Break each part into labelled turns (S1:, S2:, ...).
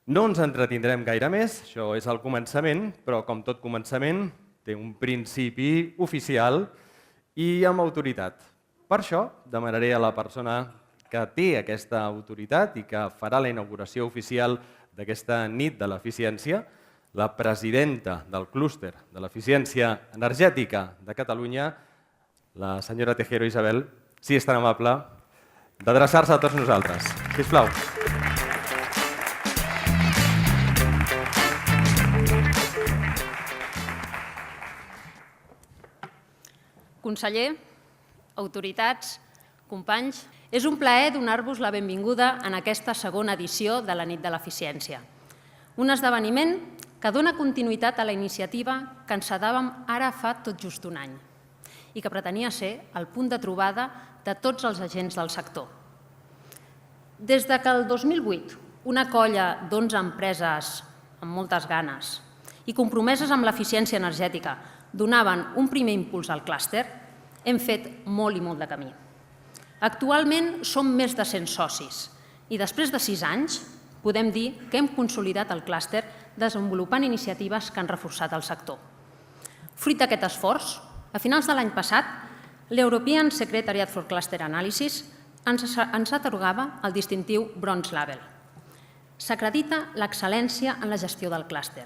S1: No ens entretindrem gaire més, això és el començament, però com tot començament té un principi oficial i amb autoritat. Per això demanaré a la persona que té aquesta autoritat i que farà la inauguració oficial d'aquesta nit de l'eficiència, la presidenta del clúster de l'eficiència energètica de Catalunya, la senyora Tejero Isabel, si és tan amable d'adreçar-se a tots nosaltres. Sisplau.
S2: Conseller, autoritats, companys, és un plaer donar-vos la benvinguda en aquesta segona edició de la Nit de l'Eficiència. Un esdeveniment que dona continuïtat a la iniciativa que encetàvem ara fa tot just un any i que pretenia ser el punt de trobada de tots els agents del sector. Des que el 2008 una colla d'11 empreses amb moltes ganes i compromeses amb l'eficiència energètica donaven un primer impuls al clúster, hem fet molt i molt de camí. Actualment som més de 100 socis i després de 6 anys podem dir que hem consolidat el clúster desenvolupant iniciatives que han reforçat el sector. Fruit d'aquest esforç, a finals de l'any passat, l'European Secretariat for Cluster Analysis ens atorgava el distintiu Bronze Label. S'acredita l'excel·lència en la gestió del clúster.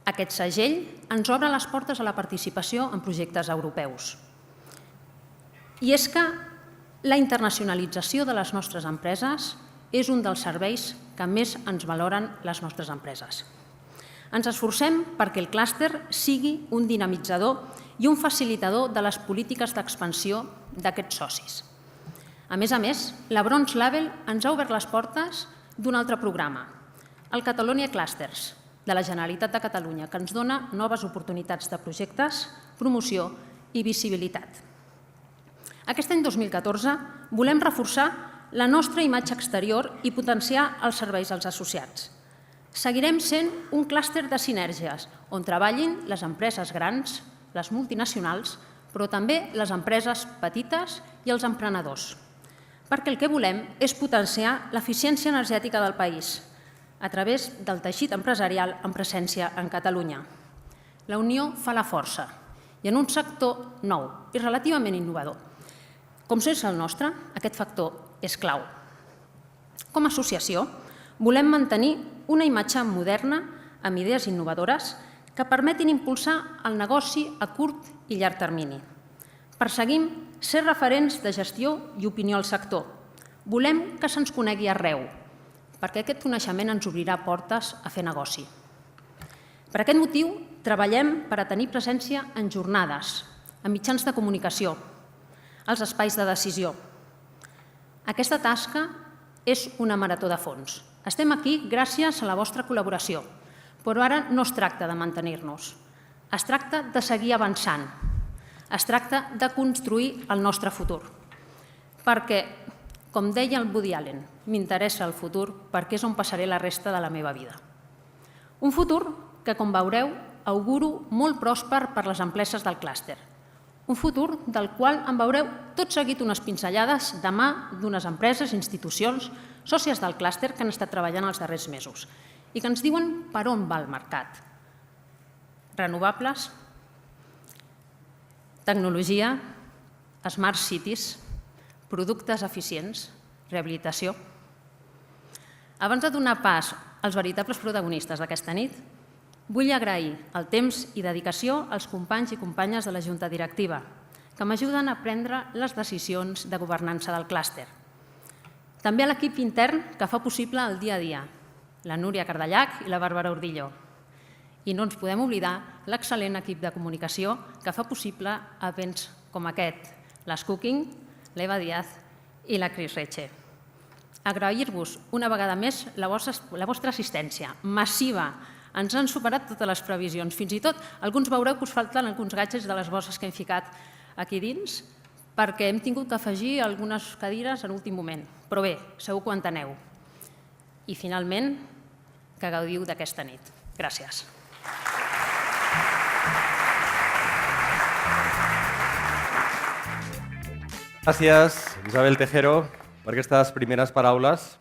S2: Aquest segell ens obre les portes a la participació en projectes europeus. I és que la internacionalització de les nostres empreses és un dels serveis que més ens valoren les nostres empreses. Ens esforcem perquè el clúster sigui un dinamitzador i un facilitador de les polítiques d'expansió d'aquests socis. A més, la Bronze Label ens ha obert les portes d'un altre programa, el Catalonia Clusters, de la Generalitat de Catalunya, que ens dona noves oportunitats de projectes, promoció i visibilitat. Aquest any 2014 volem reforçar la nostra imatge exterior i potenciar els serveis als associats. Seguirem sent un clúster de sinergies on treballin les empreses grans, les multinacionals, però també les empreses petites i els emprenedors. Perquè el que volem és potenciar l'eficiència energètica del país a través del teixit empresarial amb presència en Catalunya. La unió fa la força i en un sector nou i relativament innovador. Com és el nostre, aquest factor és clau. Com a associació, volem mantenir una imatge moderna amb idees innovadores que permetin impulsar el negoci a curt i llarg termini. Perseguim ser referents de gestió i opinió al sector. Volem que se'ns conegui arreu, perquè aquest coneixement ens obrirà portes a fer negoci. Per aquest motiu, treballem per a tenir presència en jornades, en mitjans de comunicació, als espais de decisió. Aquesta tasca és una marató de fons. Estem aquí gràcies a la vostra col·laboració, però ara no es tracta de mantenir-nos. Es tracta de seguir avançant. Es tracta de construir el nostre futur. Perquè, com deia el Woody Allen, m'interessa el futur perquè és on passaré la resta de la meva vida. Un futur que, com veureu, auguro molt pròsper per les empreses del clúster. Un futur del qual en veureu tot seguit unes pinzellades de mà d'unes empreses, institucions, sòcies del clúster que han estat treballant els darrers mesos i que ens diuen per on va el mercat. Renovables, tecnologia, smart cities, productes eficients, rehabilitació. Abans de donar pas als veritables protagonistes d'aquesta nit, vull agrair el temps i dedicació als companys i companyes de la Junta Directiva que m'ajuden a prendre les decisions de governança del clúster. També a l'equip intern que fa possible el dia a dia, la Núria Cardellac i la Bàrbara Urdillo. I no ens podem oblidar l'excel·lent equip de comunicació que fa possible events com aquest, les Cooking, l'Eva Díaz i la Cris Reche. Agrair-vos una vegada més la vostra assistència massiva. Ens han superat totes les previsions. Fins i tot alguns veureu que us falten alguns gadgets de les bosses que hem ficat aquí dins perquè hem tingut que afegir algunes cadires en últim moment. Però bé, segur que ho enteneu. I finalment, que gaudiu d'aquesta nit. Gràcies.
S1: Gràcies, Isabel Tejero, per aquestes primeres paraules.